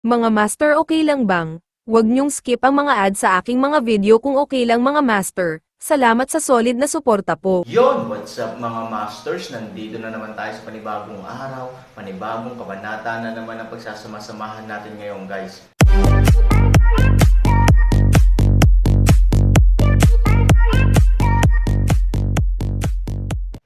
Mga master, okay lang bang? Huwag niyong skip ang mga ads sa aking mga video kung okay lang mga master. Salamat sa solid na suporta po. Yon, what's up mga masters? Nandito na naman tayo sa panibagong araw, panibagong kabanata na naman ang pagsasama-samahan natin ngayon guys.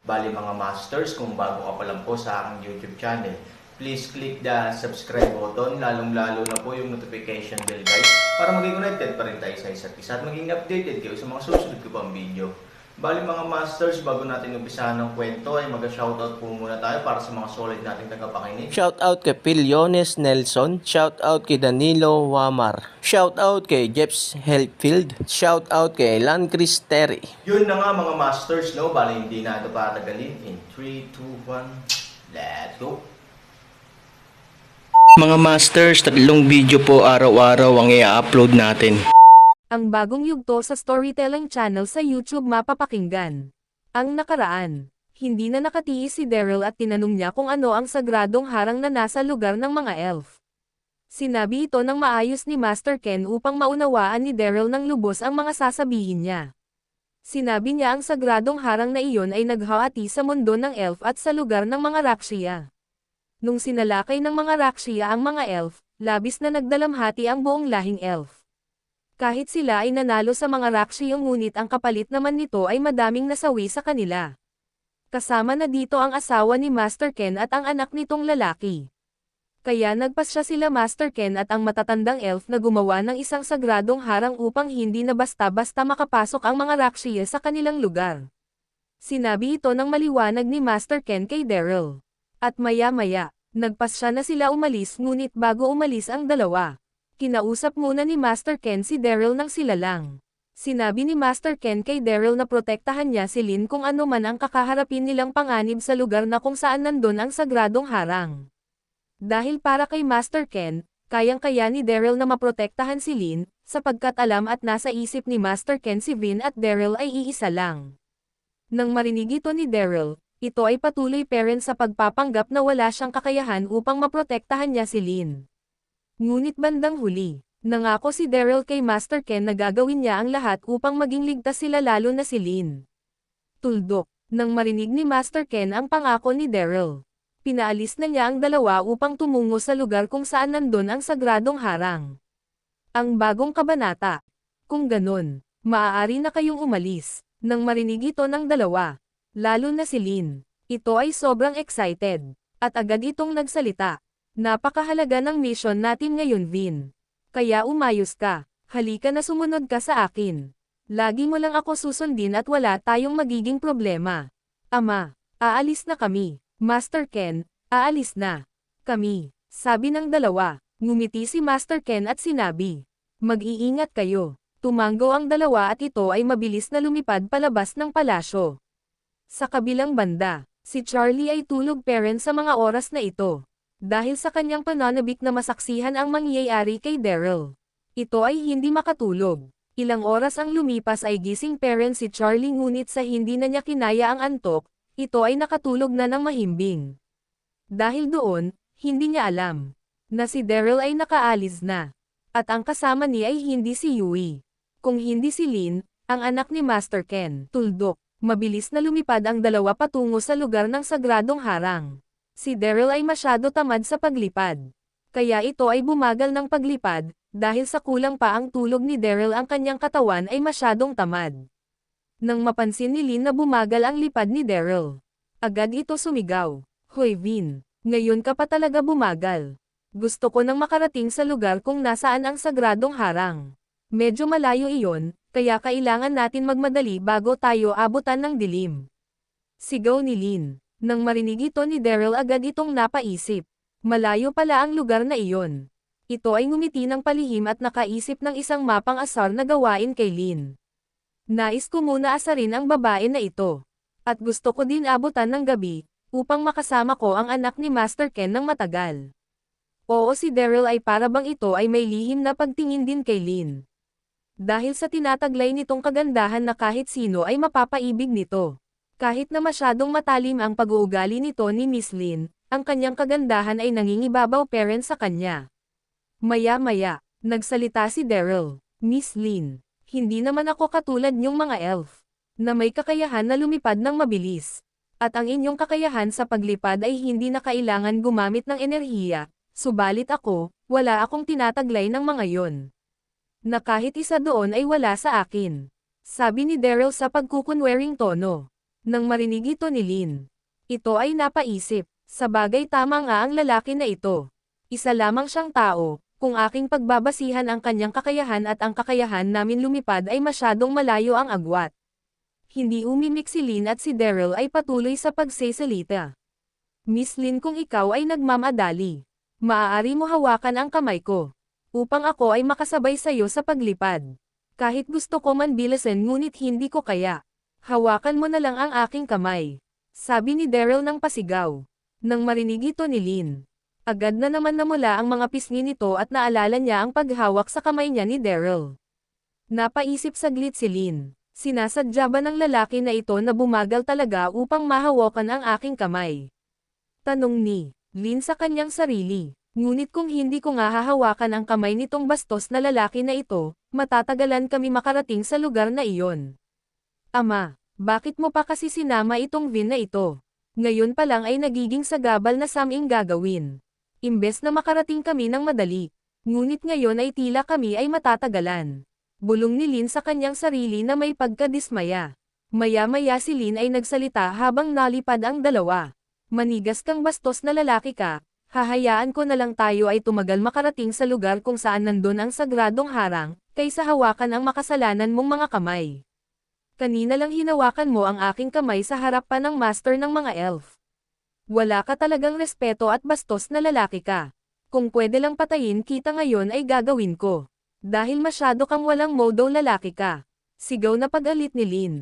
Bali mga masters, kung bago ka pa lang po sa aking YouTube channel, please click the subscribe button, lalong-lalo na po yung notification bell guys, para maging connected pa rin tayo sa isa't isa at maging updated kayo sa mga susunod ko pang video. Bali mga masters, bago natin umpisahan ng kwento ay mag-shoutout po muna tayo para sa mga solid nating tagapakinig. Shoutout kay Piliones Nelson, shoutout kay Danilo Wamar, shoutout kay Jeps Helfield, shoutout kay Lan Terry. Yun na nga mga masters, no? Bali hindi na ito patagalin. In 3, 2, 1, let's go! Mga masters, 3 video po araw-araw ang i-upload natin. Ang bagong yugto sa storytelling channel sa YouTube mapapakinggan. Ang nakaraan, hindi na nakatiis si Daryl at tinanong niya kung ano ang sagradong harang na nasa lugar ng mga elf. Sinabi ito ng maayos ni Master Ken upang maunawaan ni Daryl ng lubos ang mga sasabihin niya. Sinabi niya ang sagradong harang na iyon ay naghahati sa mundo ng elf at sa lugar ng mga Rakshia. Nung sinalakay ng mga Rakshia ang mga elf, labis na nagdalamhati ang buong lahing elf. Kahit sila ay nanalo sa mga Rakshia ngunit ang kapalit naman nito ay madaming nasawi sa kanila. Kasama na dito ang asawa ni Master Ken at ang anak nitong lalaki. Kaya nagpasya sila Master Ken at ang matatandang elf na gumawa ng isang sagradong harang upang hindi na basta-basta makapasok ang mga Rakshia sa kanilang lugar. Sinabi ito ng maliwanag ni Master Ken kay Daryl. At maya-maya, nagpasya na sila umalis ngunit bago umalis ang dalawa, kinausap muna ni Master Ken si Daryl nang sila lang. Sinabi ni Master Ken kay Daryl na protektahan niya si Lin kung ano man ang kakaharapin nilang panganib sa lugar na kung saan nandun ang sagradong harang. Dahil para kay Master Ken, kayang-kaya ni Daryl na maprotektahan si Lin, sapagkat alam at nasa isip ni Master Ken si Vin at Daryl ay iisa lang. Nang marinig ito ni Daryl, ito ay patuloy pa rin sa pagpapanggap na wala siyang kakayahan upang maprotektahan niya si Lin. Ngunit bandang huli, nangako si Daryl kay Master Ken na gagawin niya ang lahat upang maging ligtas sila lalo na si Lin. Tuldok, nang marinig ni Master Ken ang pangako ni Daryl, pinaalis na niya ang dalawa upang tumungo sa lugar kung saan nandun ang sagradong harang. Ang bagong kabanata. Kung ganun, maaari na kayong umalis. Nang marinig ito ng dalawa, lalo na si Lin, ito ay sobrang excited, at agad itong nagsalita. Napakahalaga ng mission natin ngayon, Vin. Kaya umayos ka, halika na sumunod ka sa akin. Lagi mo lang ako susundin at wala tayong magiging problema. Ama, aalis na kami. Master Ken, aalis na kami. Sabi ng dalawa, ngumiti si Master Ken at sinabi, mag-iingat kayo. Tumanggo ang dalawa at ito ay mabilis na lumipad palabas ng palasyo. Sa kabilang banda, si Charlie ay tulog pa rin sa mga oras na ito. Dahil sa kanyang pananabik na masaksihan ang mangyayari kay Daryl. Ito ay hindi makatulog. Ilang oras ang lumipas ay gising pa rin si Charlie ngunit sa hindi na niya kinaya ang antok, ito ay nakatulog na ng mahimbing. Dahil doon, hindi niya alam na si Daryl ay nakaalis na. At ang kasama niya ay hindi si Yui. Kung hindi si Lin, ang anak ni Master Ken. Tuldok, mabilis na lumipad ang dalawa patungo sa lugar ng sagradong harang. Si Daryl ay masyado tamad sa paglipad. Kaya ito ay bumagal ng paglipad, dahil sa kulang pa ang tulog ni Daryl ang kanyang katawan ay masyadong tamad. Nang mapansin ni Lin na bumagal ang lipad ni Daryl, agad ito sumigaw, "Hoy Vin, ngayon ka pa talaga bumagal. Gusto ko nang makarating sa lugar kung nasaan ang sagradong harang. Medyo malayo iyon, kaya kailangan natin magmadali bago tayo abutan ng dilim." Sigaw ni Lin. Nang marinig ito ni Daryl agad itong napaisip. Malayo pala ang lugar na iyon. Ito ay ngumiti ng palihim at nakaisip ng isang mapang asar na gawain kay Lin. Nais ko muna asarin ang babae na ito. At gusto ko din abutan ng gabi, upang makasama ko ang anak ni Master Ken ng matagal. Oo, si Daryl ay para bang ito ay may lihim na pagtingin din kay Lin. Dahil sa tinataglay nitong kagandahan na kahit sino ay mapapaibig nito. Kahit na masyadong matalim ang pag-uugali nito ni Miss Lin, ang kanyang kagandahan ay nangingibabaw pa rin sa kanya. Maya-maya, nagsalita si Daryl. Miss Lin, hindi naman ako katulad niyong mga elf, na may kakayahan na lumipad ng mabilis. At ang inyong kakayahan sa paglipad ay hindi na kailangan gumamit ng enerhiya, subalit ako, wala akong tinataglay ng mga yon. Na kahit isa doon ay wala sa akin. Sabi ni Daryl sa pagkukunwaring tono. Nang marinig ito ni Lin, ito ay napaisip, sa bagay tama nga ang lalaki na ito. Isa lamang siyang tao, kung aking pagbabasihan ang kanyang kakayahan at ang kakayahan namin lumipad ay masyadong malayo ang agwat. Hindi umimik si Lin at si Daryl ay patuloy sa pagsasalita. Miss Lin, kung ikaw ay nagmamadali, maaari mo hawakan ang kamay ko, upang ako ay makasabay sa iyo sa paglipad. Kahit gusto ko man bilisan ngunit hindi ko kaya. Hawakan mo na lang ang aking kamay. Sabi ni Daryl ng pasigaw. Nang marinig ito ni Lin, agad na naman namula ang mga pisngi nito at naalala niya ang paghawak sa kamay niya ni Daryl. Napaisip saglit si Lin. Sinasadya ba ng lalaki na ito na bumagal talaga upang mahawakan ang aking kamay? Tanong ni Lin sa kanyang sarili. Ngunit kung hindi ko nga hahawakan ang kamay nitong bastos na lalaki na ito, matatagalan kami makarating sa lugar na iyon. Ama, bakit mo pa kasi sinama itong Vin na ito? Ngayon pa lang ay nagiging sagabal na saming gagawin. Imbes na makarating kami ng madali, ngunit ngayon ay tila kami ay matatagalan. Bulong ni Lin sa kanyang sarili na may pagkadismaya. Maya-maya si Lin ay nagsalita habang nalipad ang dalawa. Manigas kang bastos na lalaki ka, hahayaan ko na lang tayo ay tumagal makarating sa lugar kung saan nandun ang sagradong harang, kaysa hawakan ang makasalanan mong mga kamay. Kanina lang hinawakan mo ang aking kamay sa harapan ng master ng mga elf. Wala ka talagang respeto at bastos na lalaki ka. Kung pwede lang patayin kita ngayon ay gagawin ko. Dahil masyado kang walang modo lalaki ka. Sigaw na pag-alit ni Lin.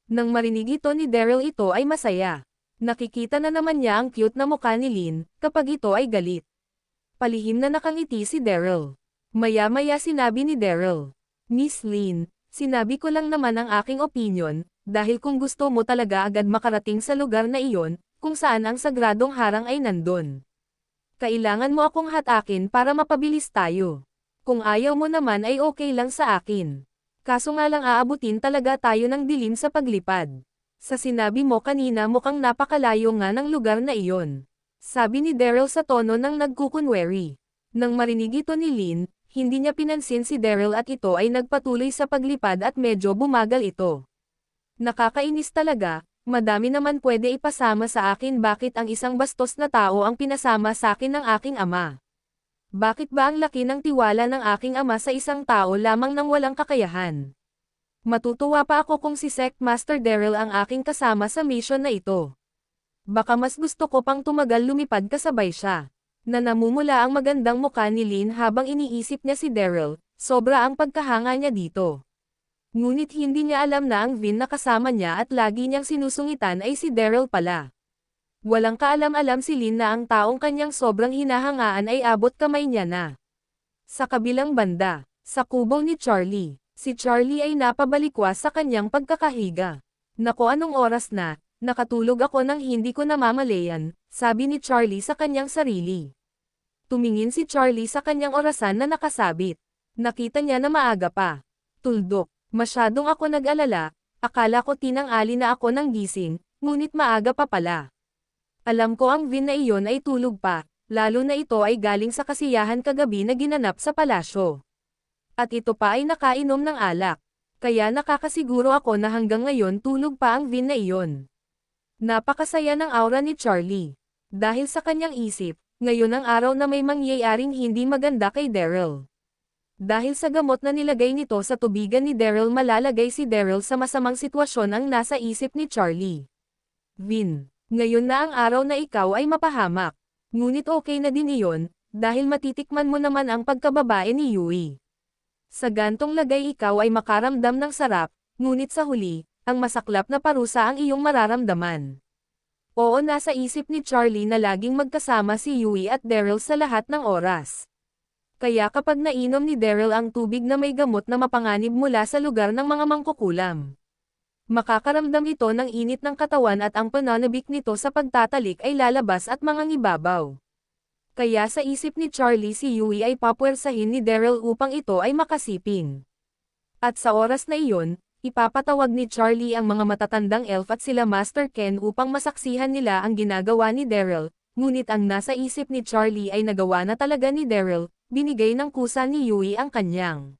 Nang marinig ito ni Daryl, ito ay masaya. Nakikita na naman niya ang cute na mukha ni Lin, kapag ito ay galit. Palihim na nakangiti si Daryl. Maya-maya sinabi ni Daryl, Miss Lin, sinabi ko lang naman ang aking opinion, dahil kung gusto mo talaga agad makarating sa lugar na iyon, kung saan ang sagradong harang ay nandun. Kailangan mo akong hatakin para mapabilis tayo. Kung ayaw mo naman ay okay lang sa akin. Kaso nga lang aabutin talaga tayo ng dilim sa paglipad. Sa sinabi mo kanina mukhang napakalayo nga ng lugar na iyon. Sabi ni Daryl sa tono ng nagkukunwari. Nang marinig ito ni Lin, hindi niya pinansin si Daryl at ito ay nagpatuloy sa paglipad at medyo bumagal ito. Nakakainis talaga, madami naman pwede ipasama sa akin, bakit ang isang bastos na tao ang pinasama sa akin ng aking ama? Bakit ba ang laki ng tiwala ng aking ama sa isang tao lamang nang walang kakayahan? Matutuwa pa ako kung si Sect Master Daryl ang aking kasama sa mission na ito. Baka mas gusto ko pang tumagal lumipad kasabay siya. Na namumula ang magandang mukha ni Lin habang iniisip niya si Daryl, sobra ang pagkahanga niya dito. Ngunit hindi niya alam na ang Vin na kasama niya at lagi niyang sinusungitan ay si Daryl pala. Walang kaalam-alam si Lin na ang taong kanyang sobrang hinahangaan ay abot kamay niya na. Sa kabilang banda, sa kubo ni Charlie, si Charlie ay napabalikwas sa kanyang pagkakahiga. Naku, anong oras na, nakatulog ako nang hindi ko namamalayan, sabi ni Charlie sa kanyang sarili. Tumingin si Charlie sa kanyang orasan na nakasabit. Nakita niya na maaga pa. Tuldok, masyadong ako nag-alala, akala ko tinang-ali na ako ng gising, ngunit maaga pa pala. Alam ko ang Vin na iyon ay tulog pa, lalo na ito ay galing sa kasiyahan kagabi na ginanap sa palasyo. At ito pa ay nakainom ng alak. Kaya nakakasiguro ako na hanggang ngayon tulog pa ang Vin na iyon. Napakasaya ng aura ni Charlie. Dahil sa kanyang isip, ngayon ang araw na may mangyayaring hindi maganda kay Daryl. Dahil sa gamot na nilagay nito sa tubigan ni Daryl, malalagay si Daryl sa masamang sitwasyon ang nasa isip ni Charlie. Vin, ngayon na ang araw na ikaw ay mapahamak. Ngunit okay na din iyon, dahil matitikman mo naman ang pagkababae ni Yui. Sa gantong lagay ikaw ay makaramdam ng sarap, ngunit sa huli, ang masaklap na parusa ang iyong mararamdaman. Oo, nasa isip ni Charlie na laging magkasama si Yui at Daryl sa lahat ng oras. Kaya kapag nainom ni Daryl ang tubig na may gamot na mapanganib mula sa lugar ng mga mangkukulam, makakaramdam ito ng init ng katawan at ang pananabik nito sa pagtatalik ay lalabas at mangangibabaw. Kaya sa isip ni Charlie si Yui ay papuwersahin ni Daryl upang ito ay makasiping. At sa oras na iyon, ipapatawag ni Charlie ang mga matatandang elf at sila Master Ken upang masaksihan nila ang ginagawa ni Daryl, ngunit ang nasa isip ni Charlie ay nagawa na talaga ni Daryl, binigay ng kusa ni Yui ang kanyang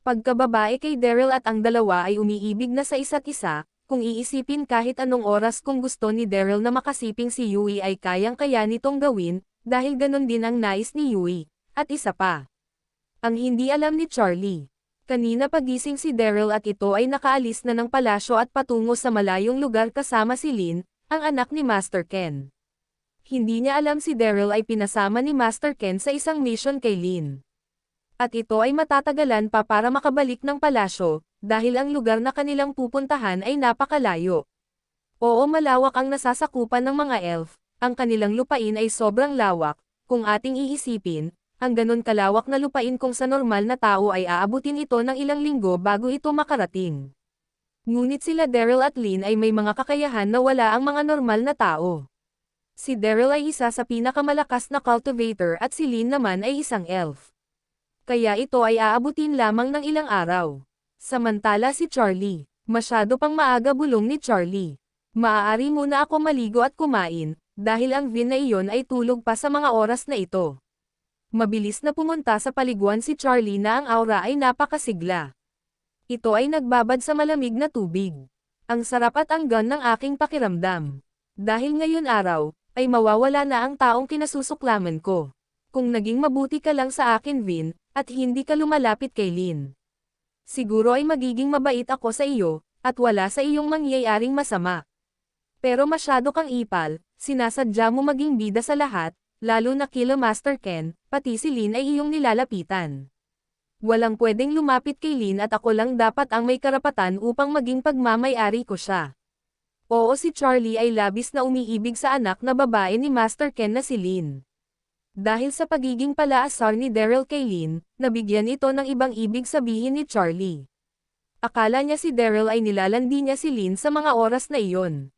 pagkababae kay Daryl at ang dalawa ay umiibig na sa isa't isa. Kung iisipin kahit anong oras kung gusto ni Daryl na makasiping si Yui ay kayang-kaya nitong gawin, dahil ganon din ang nais ni Yui. At isa pa. Ang hindi alam ni Charlie. Kanina pagising si Daryl at ito ay nakaalis na ng palasyo at patungo sa malayong lugar kasama si Lin, ang anak ni Master Ken. Hindi niya alam si Daryl ay pinasama ni Master Ken sa isang mission kay Lin. At ito ay matatagalan pa para makabalik ng palasyo, dahil ang lugar na kanilang pupuntahan ay napakalayo. Oo, malawak ang nasasakupan ng mga elf, ang kanilang lupain ay sobrang lawak, kung ating iisipin, ang ganon kalawak na lupain kung sa normal na tao ay aabutin ito ng ilang linggo bago ito makarating. Ngunit sila Daryl at Lin ay may mga kakayahan na wala ang mga normal na tao. Si Daryl ay isa sa pinakamalakas na cultivator at si Lin naman ay isang elf. Kaya ito ay aabutin lamang ng ilang araw. Samantala si Charlie, masyado pang maaga, bulong ni Charlie. Maaari muna ako maligo at kumain, dahil ang vin na iyon ay tulog pa sa mga oras na ito. Mabilis na pumunta sa paliguan si Charlie na ang aura ay napakasigla. Ito ay nagbabad sa malamig na tubig. Ang sarap at ang gaan ng aking pakiramdam. Dahil ngayon araw, ay mawawala na ang taong kinasusuklaman ko. Kung naging mabuti ka lang sa akin, Vin, at hindi ka lumalapit kay Lin. Siguro ay magiging mabait ako sa iyo, at wala sa iyong mangyayaring masama. Pero masyado kang ipal, sinasadya mo maging bida sa lahat, lalo na kila Master Ken, pati si Lin ay iyong nilalapitan. Walang pwedeng lumapit kay Lin at ako lang dapat ang may karapatan upang maging pagmamay-ari ko siya. Oo, si Charlie ay labis na umiibig sa anak na babae ni Master Ken na si Lin. Dahil sa pagiging palaasar ni Daryl kay Lin, nabigyan ito ng ibang ibig sabihin ni Charlie. Akala niya si Daryl ay nilalandi niya si Lin sa mga oras na iyon.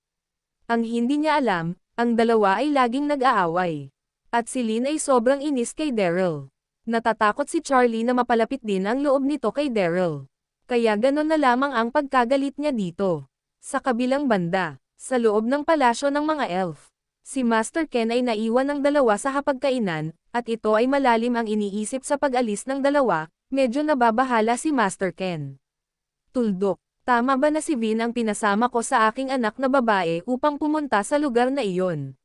Ang hindi niya alam, ang dalawa ay laging nag-aaway. At si Lin ay sobrang inis kay Daryl. Natatakot si Charlie na mapalapit din ang loob nito kay Daryl. Kaya ganon na lamang ang pagkagalit niya dito. Sa kabilang banda, sa loob ng palasyo ng mga elf, si Master Ken ay naiwan ng dalawa sa hapagkainan, at ito ay malalim ang iniisip sa pag-alis ng dalawa, medyo nababahala si Master Ken. Tuldok, tama ba na si Vin ang pinasama ko sa aking anak na babae upang pumunta sa lugar na iyon?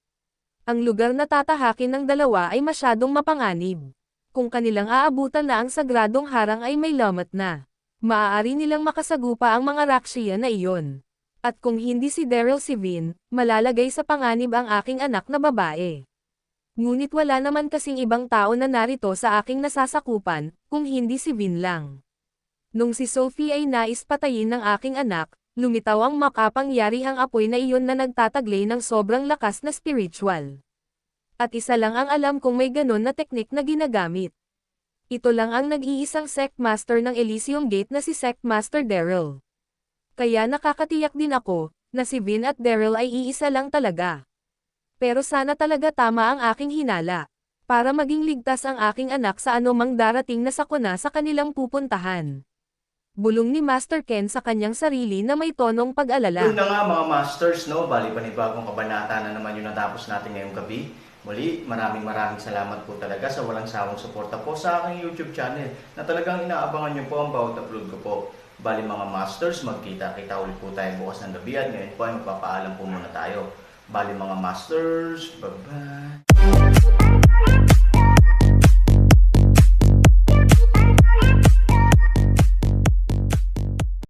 Ang lugar na tatahakin ng dalawa ay masyadong mapanganib. Kung kanilang aabutan na ang sagradong harang ay may lamat na. Maaari nilang makasagupa ang mga Rakshia na iyon. At kung hindi si Daryl si Vin, malalagay sa panganib ang aking anak na babae. Ngunit wala naman kasing ibang tao na narito sa aking nasasakupan, kung hindi si Vin lang. Nung si Sophie ay nais patayin ng aking anak, lumitaw ang makapangyarihang apoy na iyon na nagtataglay ng sobrang lakas na spiritual. At isa lang ang alam kung may ganon na teknik na ginagamit. Ito lang ang nag-iisang Sect Master ng Elysium Gate na si Sect Master Daryl. Kaya nakakatiyak din ako, na si Vin at Daryl ay iisa lang talaga. Pero sana talaga tama ang aking hinala, para maging ligtas ang aking anak sa anumang darating na sakuna sa kanilang pupuntahan. Bulong ni Master Ken sa kanyang sarili na may tonong pag-alala. Yun na nga mga masters, no? Bali panibagong kabanata na naman yung natapos natin ngayong gabi. Muli, maraming salamat po talaga sa walang sawang suporta po sa aking YouTube channel na talagang inaabangan nyo po ang bawat upload ko po. Bali mga masters, magkita-kita ulit po tayo bukas ng gabi at ngayon po ay magpapaalam po muna tayo. Bali mga masters, bye-bye!